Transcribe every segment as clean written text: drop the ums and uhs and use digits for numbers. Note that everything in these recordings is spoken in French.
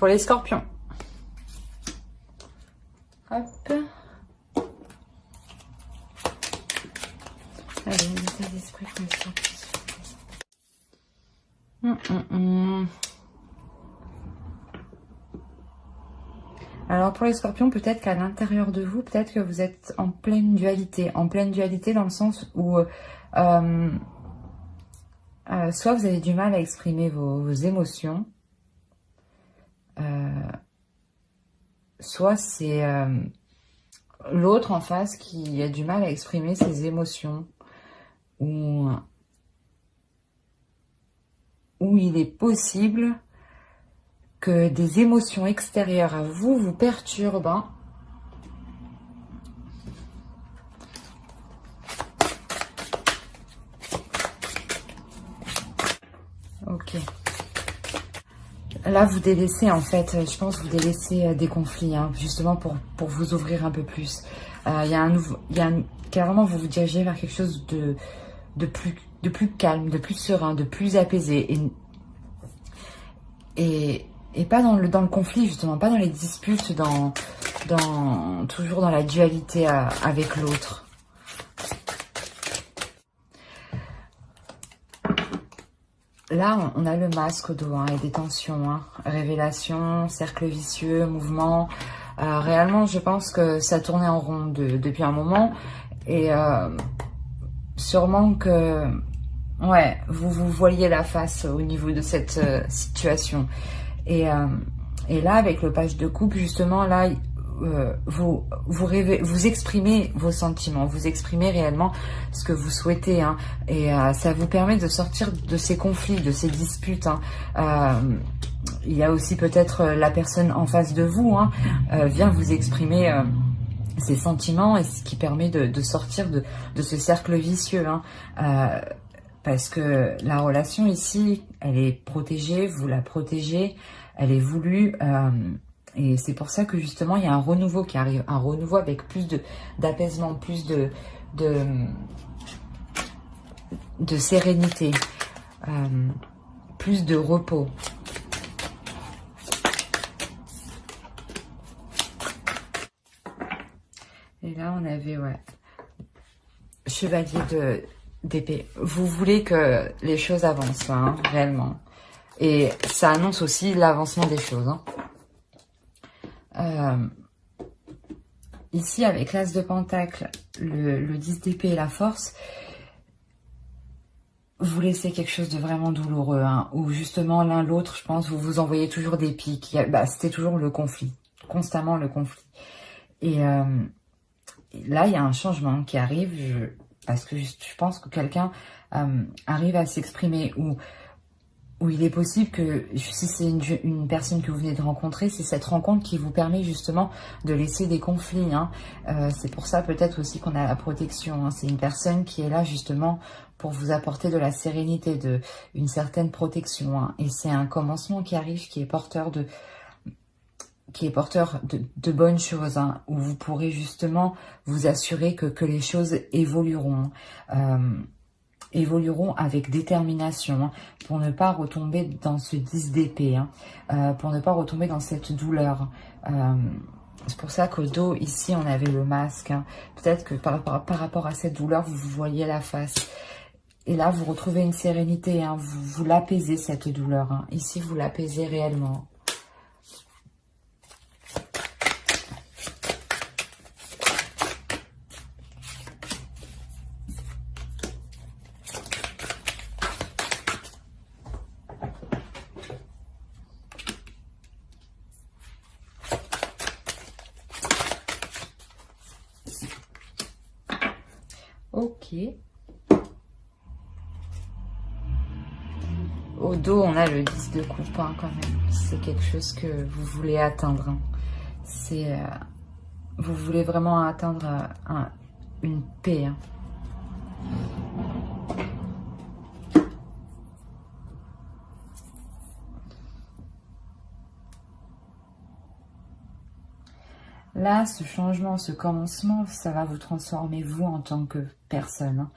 pour les scorpions. Hop. Allez, l'état d'esprit pour les scorpions. Alors pour les scorpions, peut-être qu'à l'intérieur de vous, peut-être que vous êtes en pleine dualité dans le sens où soit vous avez du mal à exprimer vos émotions, soit c'est l'autre en face qui a du mal à exprimer ses émotions, ou il est possible que des émotions extérieures à vous vous perturbent. Hein. Ok. Là, vous délaissez, en fait, je pense, vous délaissez des conflits, hein, justement pour vous ouvrir un peu plus. Il y a carrément, vous vous dirigez vers quelque chose de plus calme, de plus serein, de plus apaisé. Et pas dans le conflit, justement, pas dans les disputes, toujours dans la dualité avec l'autre. Là, on a le masque au dos, hein, et des tensions, hein, révélation, cercle vicieux, mouvement. Réellement, je pense que ça tournait en rond depuis un moment. Et sûrement que, ouais, vous voyez la face au niveau de cette situation. Et là, avec le page de coupe, justement, là, vous exprimez vos sentiments, vous exprimez réellement ce que vous souhaitez, hein, et ça vous permet de sortir de ces conflits, de ces disputes. Hein. Il y a aussi peut-être la personne en face de vous, hein, vient vous exprimer ses sentiments, et ce qui permet de sortir de ce cercle vicieux. Hein. Parce que la relation ici, elle est protégée, vous la protégez, elle est voulue. Et c'est pour ça que justement, il y a un renouveau qui arrive. Un renouveau avec plus d'apaisement, plus de sérénité, plus de repos. Et là, on avait, ouais, chevalier d'épée. Vous voulez que les choses avancent, hein, réellement. Et ça annonce aussi l'avancement des choses. Hein. Ici, avec l'As de Pentacle, le 10 d'épée et la force, vous laissez quelque chose de vraiment douloureux, hein, où justement l'un l'autre, je pense, vous vous envoyez toujours des pics. C'était toujours le conflit, constamment le conflit. Et là, il y a un changement qui arrive, parce que je pense que quelqu'un arrive à s'exprimer, où il est possible que, si c'est une personne que vous venez de rencontrer, c'est cette rencontre qui vous permet justement de laisser des conflits. Hein. C'est pour ça peut-être aussi qu'on a la protection. Hein. C'est une personne qui est là justement pour vous apporter de la sérénité, une certaine protection. Hein. Et c'est un commencement qui arrive, qui est porteur de bonnes choses, hein, où vous pourrez justement vous assurer que les choses évolueront. Évolueront avec détermination, hein, pour ne pas retomber dans ce 10 d'épée, hein, pour ne pas retomber dans cette douleur. C'est pour ça qu'au dos, ici, on avait le masque. Hein. Peut-être que par rapport à cette douleur, vous voyez la face. Et là, vous retrouvez une sérénité. Hein, vous l'apaisez, cette douleur. Hein. Ici, vous l'apaisez réellement. Ok. Au dos, on a le 10 de coupe, hein, quand même. C'est quelque chose que vous voulez atteindre. Hein. C'est, vous voulez vraiment atteindre une paix. Hein. Là, ce changement, ce commencement, ça va vous transformer vous en tant que personne.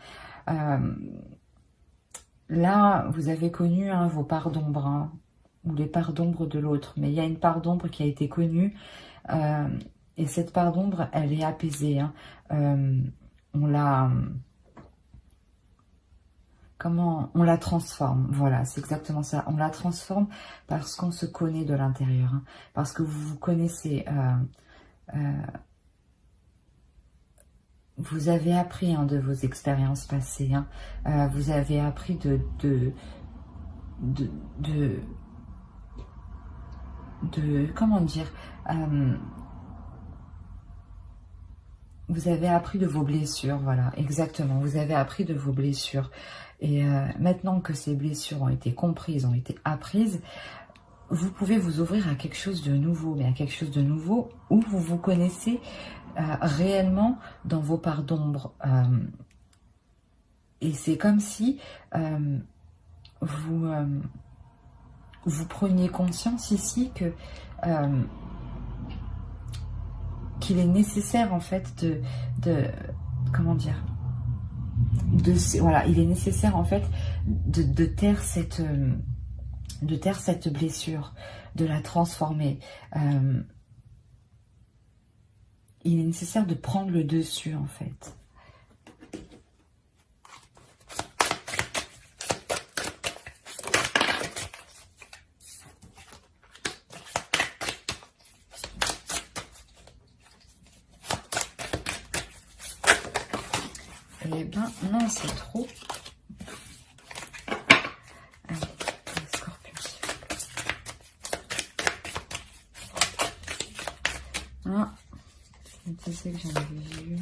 Hein. Là, vous avez connu, hein, vos parts d'ombre, hein, ou les parts d'ombre de l'autre. Mais il y a une part d'ombre qui a été connue. Et cette part d'ombre, elle est apaisée. Hein. On la... On la transforme. Voilà, c'est exactement ça. On la transforme parce qu'on se connaît de l'intérieur. Hein, parce que vous vous connaissez... vous avez appris hein, de vos expériences passées. Hein. Vous avez appris comment dire, vous avez appris de vos blessures, voilà, exactement, vous avez appris de vos blessures, et maintenant que ces blessures ont été comprises, ont été apprises, vous pouvez vous ouvrir à quelque chose de nouveau, mais à quelque chose de nouveau où vous vous connaissez réellement dans vos parts d'ombre, et c'est comme si vous preniez conscience ici que qu'il est nécessaire en fait comment dire, voilà, il est nécessaire en fait de taire cette blessure, de la transformer. Il est nécessaire de prendre le dessus en fait. Eh ben non, c'est trop. Allez, les scorpions. Ah, je me disais que j'en avais vu.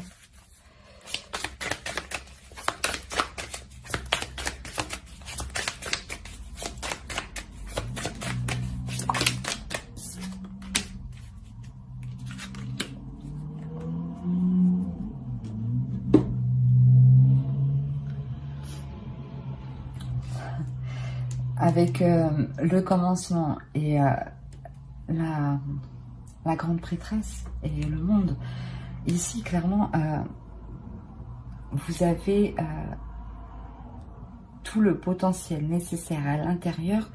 Avec le commencement et la grande prêtresse et le monde, ici clairement vous avez tout le potentiel nécessaire à l'intérieur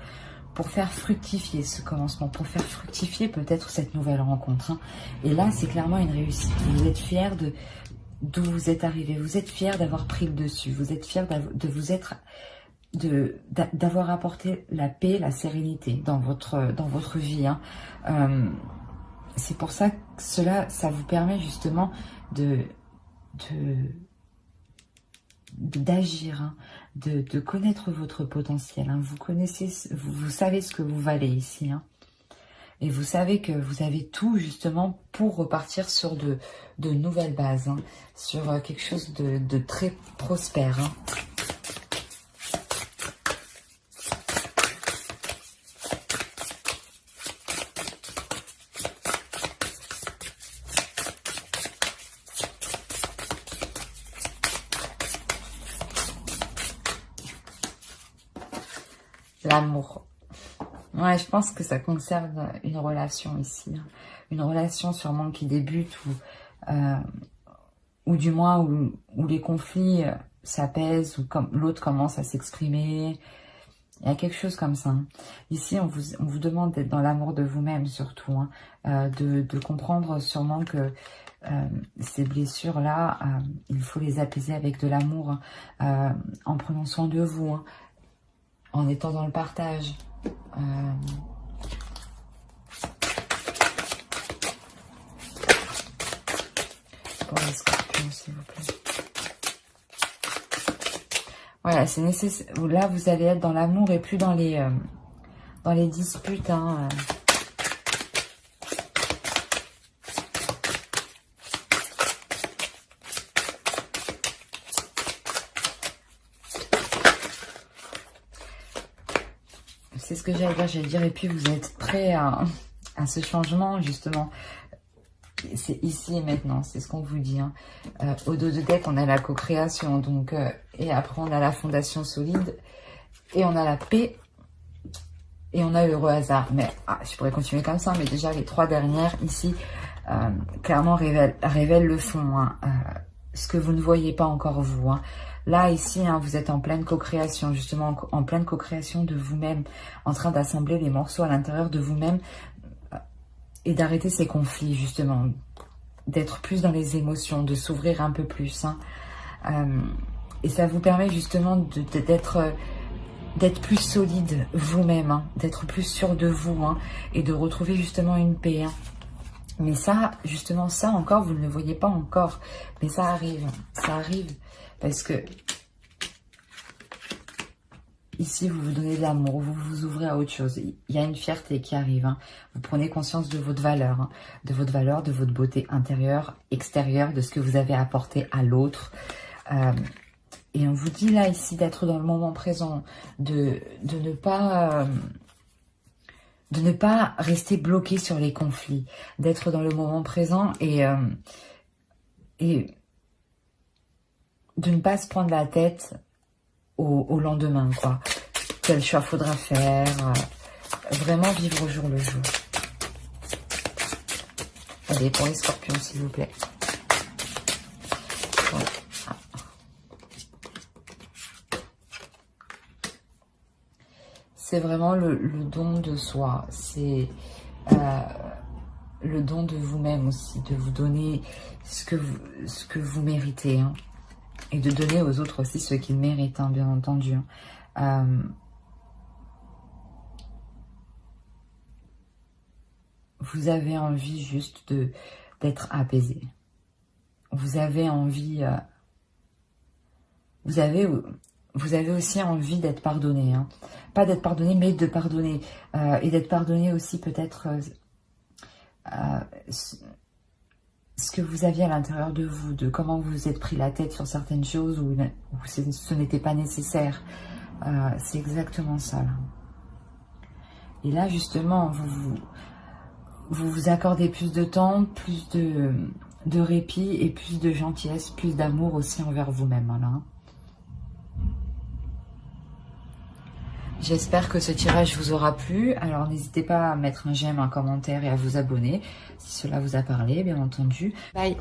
pour faire fructifier ce commencement, pour faire fructifier peut-être cette nouvelle rencontre. Hein. Et là, c'est clairement une réussite. Vous êtes fiers d'où vous êtes arrivé, vous êtes fiers d'avoir pris le dessus, vous êtes fiers d'avoir apporté la paix, la sérénité dans votre vie. Hein. C'est pour ça que ça vous permet justement d'agir, hein, de connaître votre potentiel. Hein. Vous savez ce que vous valez ici. Hein. Et vous savez que vous avez tout justement pour repartir sur de nouvelles bases, hein, sur quelque chose de très prospère. Hein. L'amour. Ouais, je pense que ça concerne une relation ici. Hein. Une relation sûrement qui débute ou du moins où les conflits s'apaisent, ou comme l'autre commence à s'exprimer. Il y a quelque chose comme ça. Hein. Ici, on vous demande d'être dans l'amour de vous-même surtout. Hein. De comprendre sûrement que ces blessures-là, il faut les apaiser avec de l'amour, hein, en prenant soin de vous. Hein. En étant dans le partage. Pour les scorpions, s'il vous plaît. Voilà, c'est nécessaire. Là, vous allez être dans l'amour et plus dans les disputes. Hein. C'est ce que j'allais dire. Et puis, vous êtes prêts à ce changement, justement. C'est ici et maintenant, c'est ce qu'on vous dit. Hein. Au dos de deck, on a la co-création. Donc, et après, on a la fondation solide. Et on a la paix. Et on a l'heureux hasard. Mais je pourrais continuer comme ça. Mais déjà, les trois dernières, ici, clairement, révèlent le fond. Hein. ce que vous ne voyez pas encore vous. Hein. Là, ici, hein, vous êtes en pleine co-création, justement, en pleine co-création de vous-même, en train d'assembler les morceaux à l'intérieur de vous-même et d'arrêter ces conflits, justement, d'être plus dans les émotions, de s'ouvrir un peu plus. Hein. Et ça vous permet justement d'être plus solide vous-même, hein, d'être plus sûr de vous, hein, et de retrouver justement une paix. Hein. Mais ça, justement, ça encore, vous ne le voyez pas encore. Mais ça arrive parce que ici, vous vous donnez de l'amour, vous vous ouvrez à autre chose. Il y a une fierté qui arrive. Hein. Vous prenez conscience de votre valeur, hein, de votre beauté intérieure, extérieure, de ce que vous avez apporté à l'autre. Et on vous dit là, ici, d'être dans le moment présent, de ne pas rester bloqué sur les conflits, d'être dans le moment présent et de ne pas se prendre la tête au lendemain, quoi. Quel choix faudra faire, vraiment vivre au jour le jour. Allez, pour les scorpions, s'il vous plaît. Voilà. C'est vraiment le don de soi, c'est le don de vous-même aussi, de vous donner ce que vous méritez, hein, et de donner aux autres aussi ce qu'ils méritent, hein, bien entendu. Hein. Vous avez envie juste d'être apaisé. Vous avez envie... Vous avez aussi envie d'être pardonné. Hein. Pas d'être pardonné, mais de pardonner. Et d'être pardonné aussi peut-être ce que vous aviez à l'intérieur de vous, de comment vous vous êtes pris la tête sur certaines choses où ce n'était pas nécessaire. C'est exactement ça. Là. Et là, justement, vous vous accordez plus de temps, plus de répit et plus de gentillesse, plus d'amour aussi envers vous-même. Hein. J'espère que ce tirage vous aura plu. Alors, n'hésitez pas à mettre un j'aime, un commentaire et à vous abonner si cela vous a parlé, bien entendu. Bye!